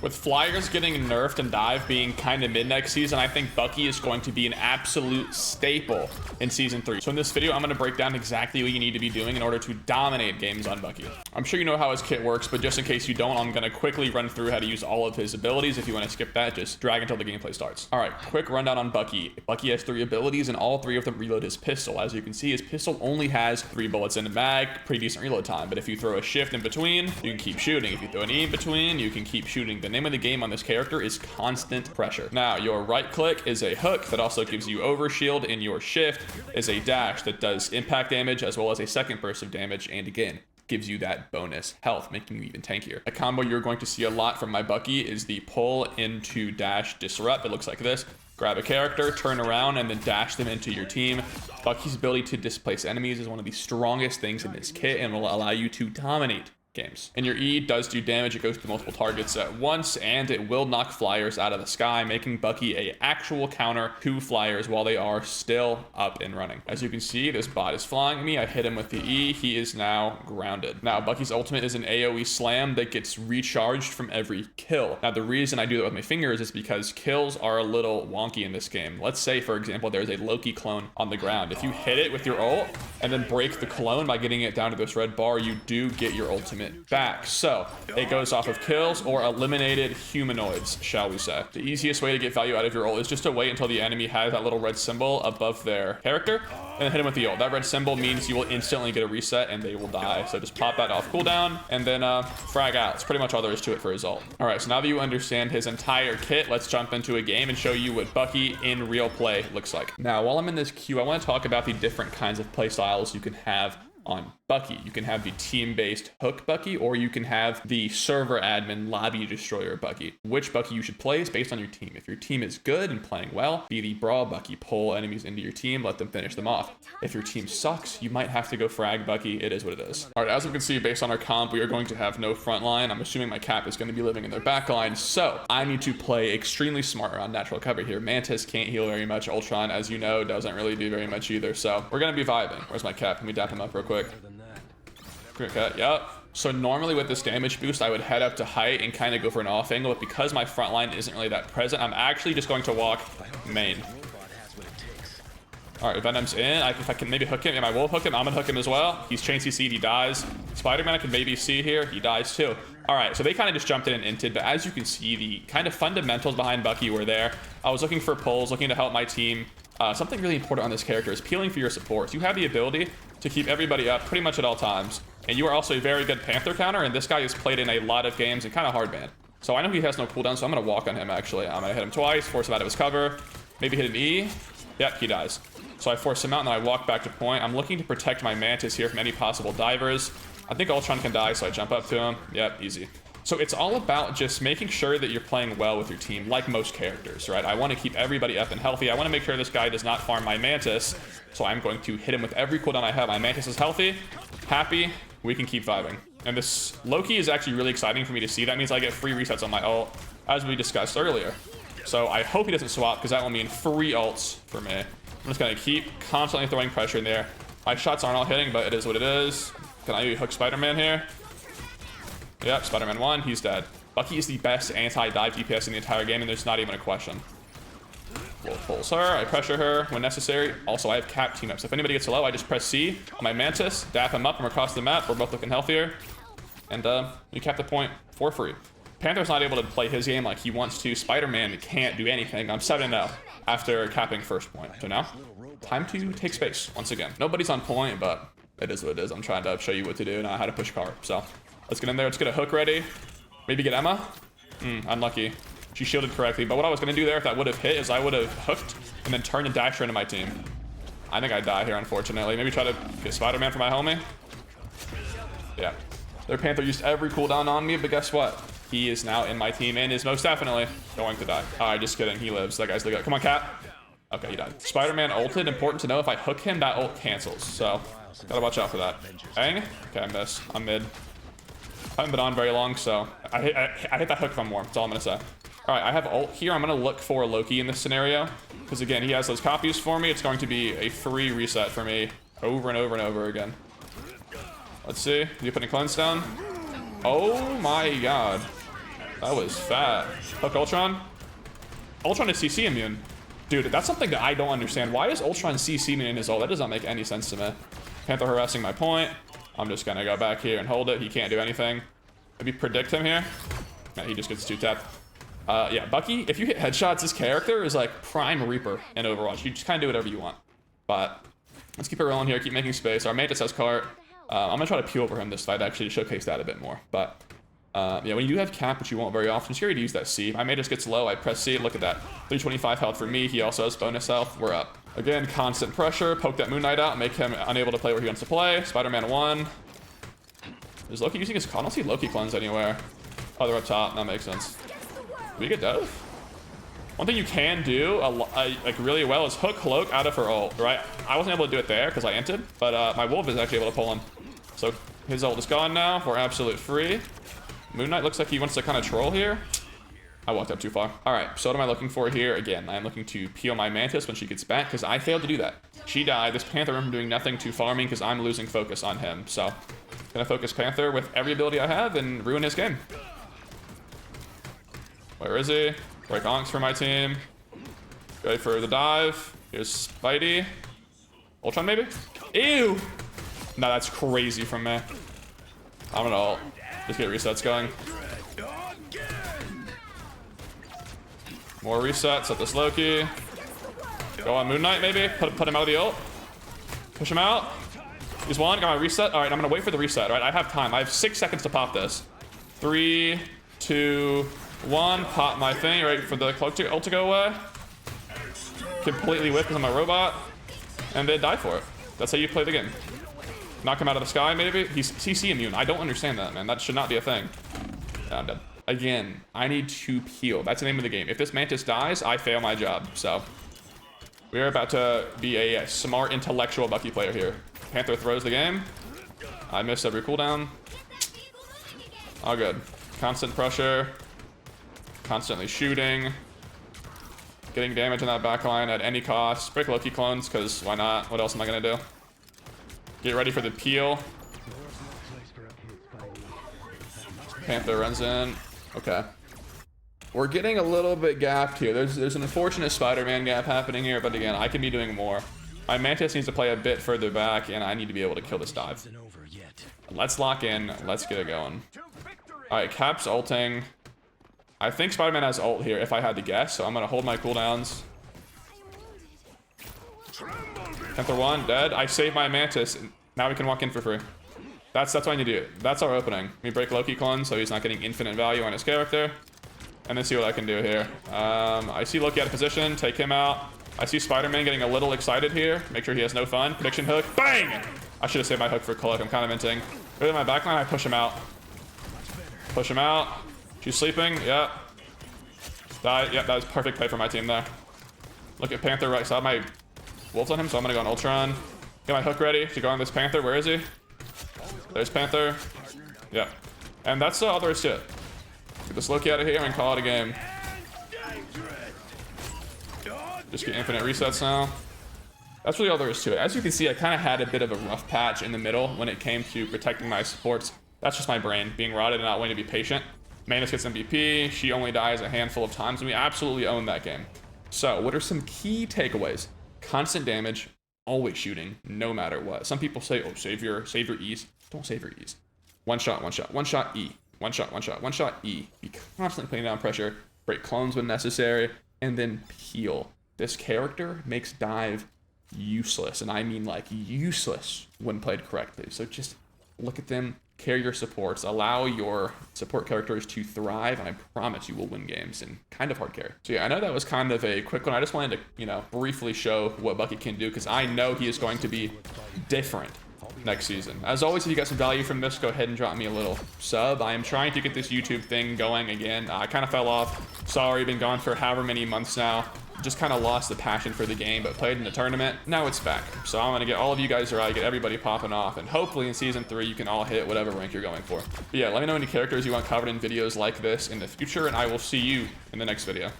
With Flyers getting nerfed and Dive being kind of mid next season, I think Bucky is going to be an absolute staple in Season 3. So in this video, I'm going to break down exactly what you need to be doing in order to dominate games on Bucky. I'm sure you know how his kit works, but just in case you don't, I'm going to quickly run through how to use all of his abilities. If you want to skip that, just drag until the gameplay starts. All right, quick rundown on Bucky. Bucky has 3 abilities, and all 3 of them reload his pistol. As you can see, his pistol only has 3 bullets in the mag, pretty decent reload time. But if you throw a shift in between, you can keep shooting. If you throw an E in between, you can keep shooting. The name of the game on this character is constant pressure. Now, your right click is a hook that also gives you overshield, and your shift is a dash that does impact damage as well as a second burst of damage, and again, gives you that bonus health, making you even tankier. A combo you're going to see a lot from my Bucky is the pull into dash disrupt. It looks like this. Grab a character, turn around, and then dash them into your team. Bucky's ability to displace enemies is one of the strongest things in this kit and will allow you to dominate games. And your E does do damage. It goes to multiple targets at once, and it will knock Flyers out of the sky, making Bucky a actual counter to Flyers while they are still up and running. As you can see, this bot is flying me. I hit him with the E. He is now grounded. Now, Bucky's ultimate is an AoE slam that gets recharged from every kill. Now, the reason I do that with my fingers is because kills are a little wonky in this game. Let's say, for example, there's a Loki clone on the ground. If you hit it with your ult and then break the clone by getting it down to this red bar, you do get your ultimate back. So it goes off of kills or eliminated humanoids, shall we say. The easiest way to get value out of your ult is just to wait until the enemy has that little red symbol above their character and then hit him with the ult. That red symbol means you will instantly get a reset and they will die. So just pop that off cooldown and then frag out. It's pretty much all there is to it for his ult. All right, so now that you understand his entire kit, let's jump into a game and show you what Bucky in real play looks like. Now, while I'm in this queue, I want to talk about the different kinds of play styles you can have on Bucky. You can have the team-based hook Bucky, or you can have the server admin lobby destroyer Bucky. Which Bucky you should play is based on your team. If your team is good and playing well, be the brawl Bucky. Pull enemies into your team, let them finish them off. If your team sucks, you might have to go frag Bucky. It is what it is. All right, as you can see, based on our comp, we are going to have no front line. I'm assuming my cap is going to be living in their back line, so I need to play extremely smart around natural cover here. Mantis can't heal very much. Ultron, as you know, doesn't really do very much either, so we're going to be vibing. Where's my cap? Let me dap him up real quick. Quick cut, yep. So normally with this damage boost, I would head up to height and kind of go for an off angle, but because my front line isn't really that present, I'm actually just going to walk main. All right, Venom's in. If I can maybe hook him, and I will hook him. I'm gonna hook him as well. He's chain CC'd, he dies. Spider-Man I can maybe see here, he dies too. All right, so they kind of just jumped in and inted, but as you can see, the kind of fundamentals behind Bucky were there. I was looking for pulls, looking to help my team. Something really important on this character is peeling for your supports. You have the ability to keep everybody up pretty much at all times. And you are also a very good Panther counter, and this guy has played in a lot of games and kind of hard ban. So I know he has no cooldown, so I'm going to walk on him, actually. I'm going to hit him twice, force him out of his cover, maybe hit an E. Yep, he dies. So I force him out, and then I walk back to point. I'm looking to protect my Mantis here from any possible divers. I think Ultron can die, so I jump up to him. Yep, easy. So it's all about just making sure that you're playing well with your team, like most characters, right? I want to keep everybody up and healthy. I want to make sure this guy does not farm my Mantis, so I'm going to hit him with every cooldown I have. My Mantis is healthy, happy, we can keep vibing. And this Loki is actually really exciting for me to see. That means I get free resets on my ult, as we discussed earlier. So I hope he doesn't swap, because that will mean free ults for me. I'm just going to keep constantly throwing pressure in there. My shots aren't all hitting, but it is what it is. Can I hook Spider-Man here? Yep, Spider-Man 1, he's dead. Bucky is the best anti-dive DPS in the entire game, and there's not even a question. We'll pulse her, I pressure her when necessary. Also, I have cap team up, so if anybody gets low, I just press C on my Mantis, dap him up, and we're across the map. We're both looking healthier. And we cap the point for free. Panther's not able to play his game like he wants to. Spider-Man can't do anything. I'm 7-0 after capping first point. So now, time to take space once again. Nobody's on point, but it is what it is. I'm trying to show you what to do and how to push car. So let's get in there. Let's get a hook ready. Maybe get Emma. Unlucky. She shielded correctly. But what I was going to do there, if that would have hit, is I would have hooked and then turned and dashed her into my team. I think I die here, unfortunately. Maybe try to get Spider-Man for my homie. Yeah. Their Panther used every cooldown on me, but guess what? He is now in my team and is most definitely going to die. All right, just kidding. He lives. That guy's the guy. Come on, Cap. Okay, he died. Spider-Man ulted. Important to know, if I hook him, that ult cancels. So, gotta watch out for that. Bang. Okay, I missed. I'm mid. I haven't been on very long, so I hit that hook if I'm warm. That's all I'm gonna say. All right, I have ult here. I'm gonna look for Loki in this scenario, because again, he has those copies for me. It's going to be a free reset for me over and over and over again. Let's see. Did you put any cleanse down? Oh my god. That was fat. Hook Ultron. Ultron is CC immune. Dude, that's something that I don't understand. Why is Ultron CC immune in his ult? That does not make any sense to me. Panther harassing my point. I'm just gonna go back here and hold it. He can't do anything. Maybe predict him here. No, he just gets 2-tapped. Yeah, Bucky, if you hit headshots, this character is like Prime Reaper in Overwatch. You just kind of do whatever you want. But let's keep it rolling here. Keep making space. Our Mantis has cart. I'm gonna try to peel over him this fight actually to showcase that a bit more. But yeah, when you do have cap, which you won't very often, scary to use that C. My Mantis gets low. I press C. Look at that. 325 health for me. He also has bonus health. We're up. Again, constant pressure. Poke that Moon Knight out. Make him unable to play where he wants to play. Spider-Man 1. Is Loki using his clone? I don't see Loki clones anywhere. Oh, they're up top. That makes sense. Do we get Dove? One thing you can do like really well is hook Cloak out of her ult, right? I wasn't able to do it there because I entered, but my Wolf is actually able to pull him. So his ult is gone now. We're absolute free. Moon Knight looks like he wants to kind of troll here. I walked up too far. All right, so what am I looking for here? Again, I'm looking to peel my Mantis when she gets back because I failed to do that. She died. This Panther went from doing nothing to farming because I'm losing focus on him. So gonna focus Panther with every ability I have and ruin his game. Where is he? Break Onks for my team. Ready for the dive. Here's Spidey. Ultron maybe? Ew! No, that's crazy from me. I'm gonna ult. Just get resets going. More resets. Let this Loki. Go on Moon Knight maybe. Put him out of the ult. Push him out. He's one. Got my reset. All right, I'm gonna wait for the reset. All right, I have time. I have 6 seconds to pop this. 3, 2, 1. Pop my thing. Right for the Cloak ult to go away. Completely whip because I'm a robot. And then die for it. That's how you play the game. Knock him out of the sky, maybe? He's CC immune. I don't understand that, man. That should not be a thing. Yeah, I'm dead. Again, I need to peel. That's the name of the game. If this Mantis dies, I fail my job. So, we're about to be a smart, intellectual Bucky player here. Panther throws the game. I missed every cooldown. All good. Constant pressure. Constantly shooting. Getting damage in that backline at any cost. Break Loki clones, because why not? What else am I going to do? Get ready for the peel. Panther runs in. Okay. We're getting a little bit gapped here. There's an unfortunate Spider-Man gap happening here, but again, I can be doing more. My Mantis needs to play a bit further back, and I need to be able to kill this dive. Let's lock in. Let's get it going. All right, Cap's ulting. I think Spider-Man has ult here, if I had to guess, so I'm going to hold my cooldowns. Panther 1, dead. I saved my Mantis. Now we can walk in for free. That's what I need to do. That's our opening. We break Loki clone so he's not getting infinite value on his character. And then see what I can do here. I see Loki out of position. Take him out. I see Spider-Man getting a little excited here. Make sure he has no fun. Prediction hook. Bang! I should have saved my hook for Cloak. I'm kind of minting. With my backline, I push him out. Push him out. She's sleeping. Yep. Die. Yep, that was perfect play for my team there. Look at Panther right side. My Wolf's on him, so I'm gonna go on Ultron. Get my hook ready to go on this Panther. Where is he? There's Panther. Yeah. And that's all there is to it. Get this Loki out of here and call it a game. Just get infinite resets now. That's really all there is to it. As you can see, I kind of had a bit of a rough patch in the middle when it came to protecting my supports. That's just my brain being rotted and not wanting to be patient. Mantis gets MVP. She only dies a handful of times, and we absolutely own that game. So, what are some key takeaways? Constant damage, always shooting, no matter what. Some people say, oh, save your E's. Don't save your E's. One shot, E. One shot, E. Be constantly putting down pressure, break clones when necessary, and then peel. This character makes dive useless, and I mean like useless when played correctly. So just look at them, carry your supports, allow your support characters to thrive, and I promise you will win games in kind of hard carry. So yeah, I know that was kind of a quick one. I just wanted to, briefly show what Bucky can do, because I know he is going to be different next season. As always, if you got some value from this, go ahead and drop me a little sub. I am trying to get this YouTube thing going again. I kind of fell off. Sorry, been gone for however many months now. Just kind of lost the passion for the game, but played in the tournament. Now it's back. So I'm going to get all of you guys right, get everybody popping off, and hopefully in Season 3 you can all hit whatever rank you're going for. But yeah, let me know any characters you want covered in videos like this in the future, and I will see you in the next video.